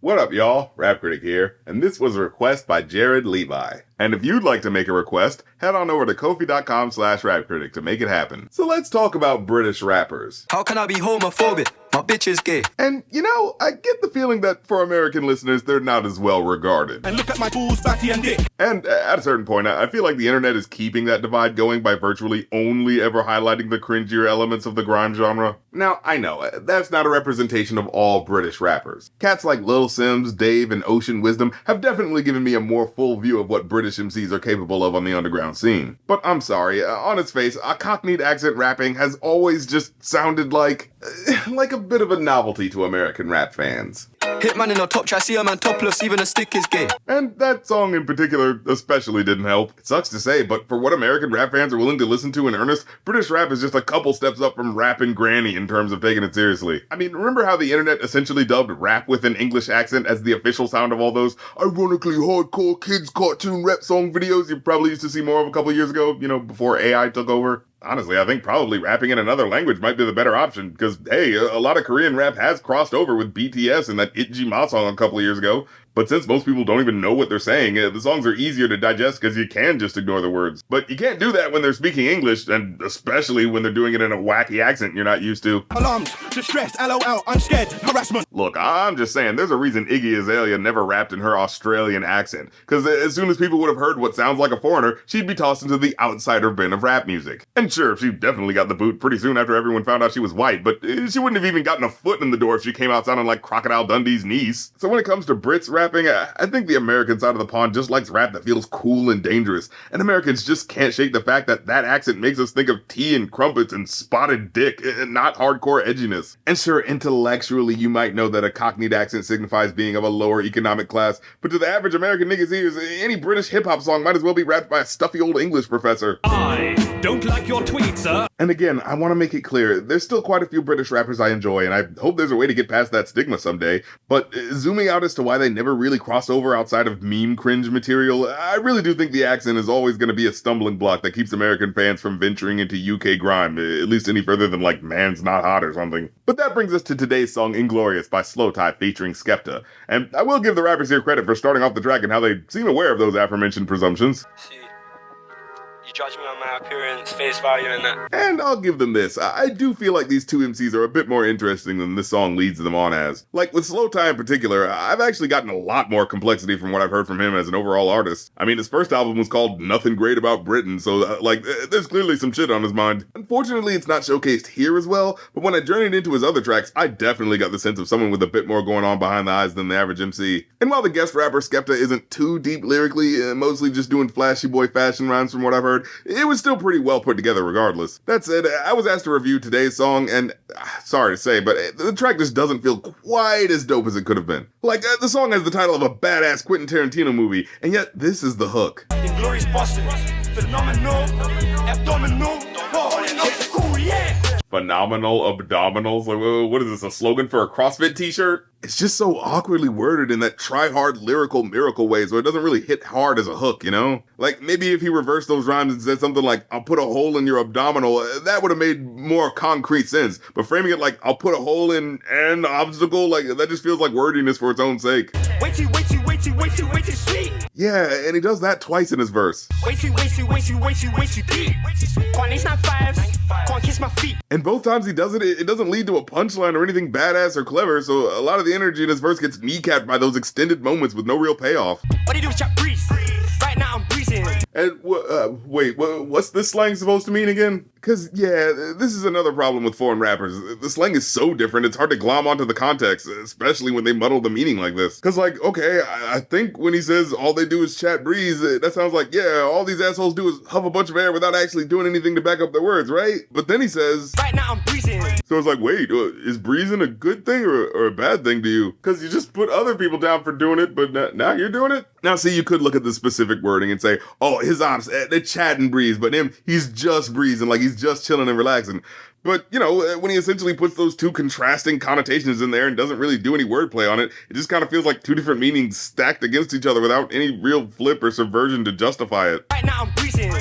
What up, y'all? Rap Critic here, and this was a request by Jared Levi. And if you'd like to make a request, head on over to ko-fi.com/rapcritic to make it happen. So let's talk about British rappers. How can I be homophobic? My bitch is gay. And, I get the feeling that for American listeners, they're not as well regarded. And look at my balls, fatty and dick. And at a certain point, I feel like the internet is keeping that divide going by virtually only ever highlighting the cringier elements of the grime genre. Now, I know, that's not a representation of all British rappers. Cats like Lil Sims, Dave, and Ocean Wisdom have definitely given me a more full view of what British MCs are capable of on the underground scene. But I'm sorry, on its face, a Cockneyed accent rapping has always just sounded like a bit of a novelty to American rap fans. Hitman in a top try, see a man topless, even a stick is gay. And that song in particular especially didn't help. It sucks to say, but for what American rap fans are willing to listen to in earnest, British rap is just a couple steps up from rap and granny in terms of taking it seriously. I mean, remember how the internet essentially dubbed rap with an English accent as the official sound of all those ironically hardcore kids cartoon rap song videos you probably used to see more of a couple years ago, before AI took over? Honestly, I think probably rapping in another language might be the better option, because, hey, a lot of Korean rap has crossed over with BTS and that Itji Ma song a couple of years ago. But since most people don't even know what they're saying, the songs are easier to digest because you can just ignore the words. But you can't do that when they're speaking English, and especially when they're doing it in a wacky accent you're not used to. Alarmed, distressed, LOL, I'm scared, harassment. Look, I'm just saying, there's a reason Iggy Azalea never rapped in her Australian accent. Because as soon as people would have heard what sounds like a foreigner, she'd be tossed into the outsider bin of rap music. And sure, she definitely got the boot pretty soon after everyone found out she was white, but she wouldn't have even gotten a foot in the door if she came out sounding like Crocodile Dundee's niece. So when it comes to Brits rapping, I think the American side of the pond just likes rap that feels cool and dangerous, and Americans just can't shake the fact that that accent makes us think of tea and crumpets and spotted dick, and not hardcore edginess. And sure, intellectually you might know that a Cockneyed accent signifies being of a lower economic class, but to the average American nigga's ears, any British hip-hop song might as well be rapped by a stuffy old English professor. I don't like your tweet, sir. And again, I want to make it clear, there's still quite a few British rappers I enjoy, and I hope there's a way to get past that stigma someday, but zooming out as to why they never really cross over outside of meme cringe material, I really do think the accent is always going to be a stumbling block that keeps American fans from venturing into UK grime, at least any further than like Man's Not Hot or something. But that brings us to today's song Inglorious by Slowthai featuring Skepta, and I will give the rappers here credit for starting off the track and how they seem aware of those aforementioned presumptions. You judge me on my appearance, face value, and that. And I'll give them this, I do feel like these two MCs are a bit more interesting than this song leads them on as. Like, with Slowthai in particular, I've actually gotten a lot more complexity from what I've heard from him as an overall artist. I mean, his first album was called Nothing Great About Britain, so, there's clearly some shit on his mind. Unfortunately, it's not showcased here as well, but when I journeyed into his other tracks, I definitely got the sense of someone with a bit more going on behind the eyes than the average MC. And while the guest rapper Skepta isn't too deep lyrically, mostly just doing flashy boy fashion rhymes from what I've heard, it was still pretty well put together regardless. That said, I was asked to review today's song, and sorry to say, but the track just doesn't feel quite as dope as it could have been. Like, the song has the title of a badass Quentin Tarantino movie, and yet this is the hook. Inglorious bastards, phenomenal, abdominal, cool, yeah. Phenomenal abdominals? Like, what is this, a slogan for a CrossFit t-shirt? It's just so awkwardly worded in that try-hard lyrical miracle way, so it doesn't really hit hard as a hook, Like, maybe if he reversed those rhymes and said something like, I'll put a hole in your abdominal, that would have made more concrete sense. But framing it like, I'll put a hole in an obstacle, like, that just feels like wordiness for its own sake. Way too sweet. Yeah, and he does that twice in his verse. Way too deep. Can't lace 9-5s, can't kiss my feet. And both times he does it, it doesn't lead to a punchline or anything badass or clever, so a lot of the energy in his verse gets kneecapped by those extended moments with no real payoff. What do you do with chat breeze? Right now I'm breezing. And wait, what's this slang supposed to mean again? Because, yeah, this is another problem with foreign rappers. The slang is so different, it's hard to glom onto the context, especially when they muddle the meaning like this. Because, like, okay, I think when he says all they do is chat breeze, that sounds like, yeah, all these assholes do is huff a bunch of air without actually doing anything to back up their words, right? But then he says, right now I'm breezing. So it's like, wait, is breezing a good thing or a bad thing to you? Because you just put other people down for doing it, but now you're doing it? Now, see, you could look at the specific wording and say, oh, his ops, they chat and breeze, but him, he's just breezing, like he's just chilling and relaxing. But, when he essentially puts those two contrasting connotations in there and doesn't really do any wordplay on it, it just kind of feels like two different meanings stacked against each other without any real flip or subversion to justify it. Right now I'm breezing.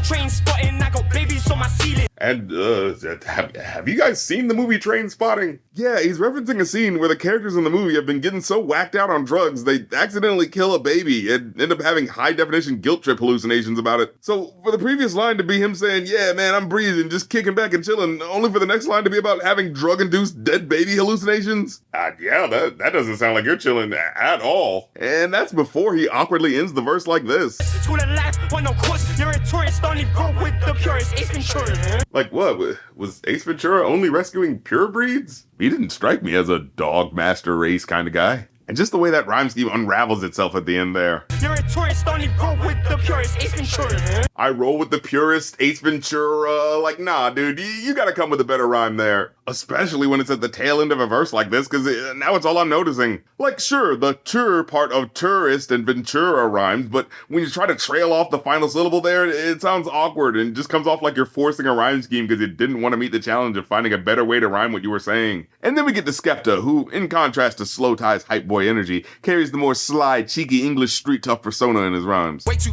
Train spotting, I got babies on my ceiling. And, have you guys seen the movie Train Spotting? Yeah, he's referencing a scene where the characters in the movie have been getting so whacked out on drugs they accidentally kill a baby and end up having high-definition guilt trip hallucinations about it. So for the previous line to be him saying, yeah, man, I'm breathing, just kicking back and chilling, only for the next line to be about having drug-induced dead baby hallucinations? Yeah, that doesn't sound like you're chilling at all. And that's before he awkwardly ends the verse like this. To the life, when of course you're a tourist, only go with the purest. Ace Ventura. Like what? Was Ace Ventura only rescuing purebreds? He didn't strike me as a dog master race kind of guy. And just the way that rhyme scheme unravels itself at the end there. You're a tourist, only go with the purest. Ace Ventura. I roll with the purest Ace Ventura. Like, nah, dude, you gotta come with a better rhyme there. Especially when it's at the tail end of a verse like this, because now it's all I'm noticing. Like, sure, the tur part of tourist and Ventura rhymes, but when you try to trail off the final syllable there, it sounds awkward and just comes off like you're forcing a rhyme scheme because you didn't want to meet the challenge of finding a better way to rhyme what you were saying. And then we get to Skepta, who, in contrast to Slowthai's hype boy energy, carries the more sly, cheeky English street tough persona in his rhymes. Way too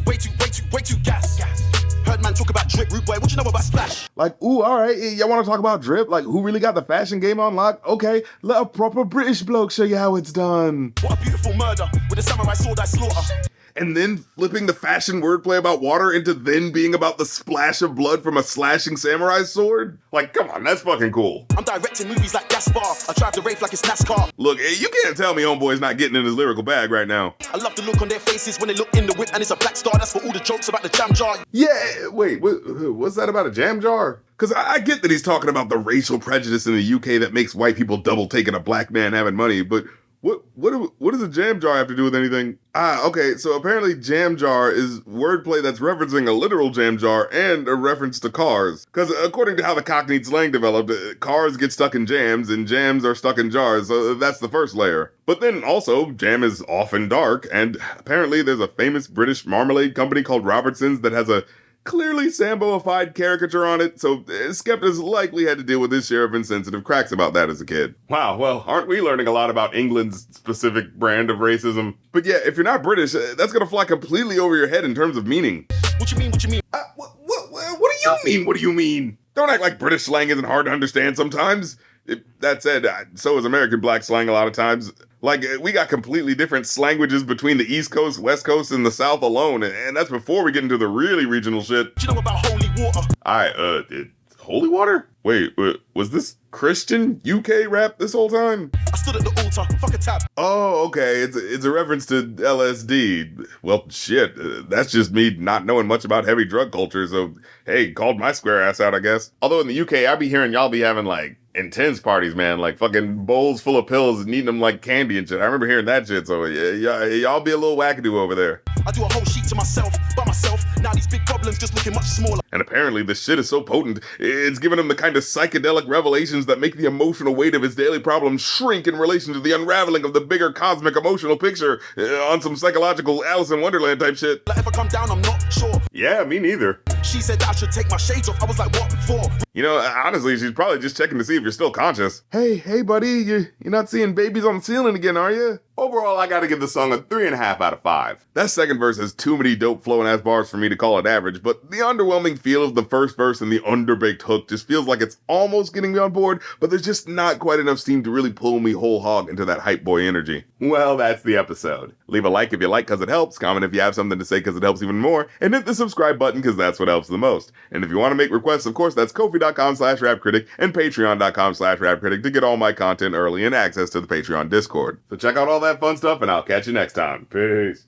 gas. Heard man talk about drip, rude boy, what you know about splash? Like, ooh, alright, y'all wanna talk about drip? Like, who really got the fashion game on lock? Okay, let a proper British bloke show you how it's done. What a beautiful murder, with a samurai sword I slaughter. And then flipping the fashion wordplay about water into then being about the splash of blood from a slashing samurai sword? Like, come on, that's fucking cool. I'm directing movies like Gaspar, I drive the Wraith like it's NASCAR. Look, you can't tell me homeboy's not getting in his lyrical bag right now. I love the look on their faces when they look in the whip and it's a black star, that's for all the jokes about the jam jar. Yeah, wait, what's that about a jam jar? Because I get that he's talking about the racial prejudice in the UK that makes white people double taking a black man having money, but what does a jam jar have to do with anything? Okay, so apparently jam jar is wordplay that's referencing a literal jam jar and a reference to cars. Because according to how the Cockney slang developed, cars get stuck in jams and jams are stuck in jars, so that's the first layer. But then also, jam is often dark, and apparently there's a famous British marmalade company called Robertson's that has a clearly Samboified caricature on it, so Skepta's likely had to deal with his share of insensitive cracks about that as a kid. Wow, well, aren't we learning a lot about England's specific brand of racism? But yeah, if you're not British, that's gonna fly completely over your head in terms of meaning. What you mean? What do you mean? What do you mean? Don't act like British slang isn't hard to understand sometimes. That said, so is American black slang a lot of times. Like, we got completely different slanguages between the East Coast, West Coast, and the South alone, and that's before we get into the really regional shit. You know about holy water? Holy water? Wait, was this Christian UK rap this whole time? I stood at the altar, fuck a tab. Oh, okay, it's a reference to LSD. Well, shit, that's just me not knowing much about heavy drug culture, so, hey, called my square ass out, I guess. Although in the UK, I be hearing y'all be having, like, intense parties, man, like fucking bowls full of pills and eating them like candy and shit. I remember hearing that shit, so y'all be a little wackadoo over there. I do a whole sheet to myself, by myself, now these big problems just looking much smaller. And apparently this shit is so potent, it's giving him the kind of psychedelic revelations that make the emotional weight of his daily problems shrink in relation to the unraveling of the bigger cosmic emotional picture on some psychological Alice in Wonderland type shit. Like if I come down, I'm not sure. Yeah, me neither. She said that I should take my shades off, I was like, what for? You know, honestly, she's probably just checking to see if you're still conscious. Hey, buddy, you're not seeing babies on the ceiling again, are you? Overall, I gotta give the song a 3.5 out of 5. That second verse has too many dope flowing ass bars for me to call it average, but the underwhelming feel of the first verse and the underbaked hook just feels like it's almost getting me on board, but there's just not quite enough steam to really pull me whole hog into that hype boy energy. Well, that's the episode. Leave a like if you like because it helps, comment if you have something to say because it helps even more, and hit the subscribe button because that's what helps the most. And if you want to make requests, of course, that's ko-fi.com/rapcritic and patreon.com/rapcritic to get all my content early and access to the Patreon Discord. So check out all that fun stuff, and I'll catch you next time. Peace.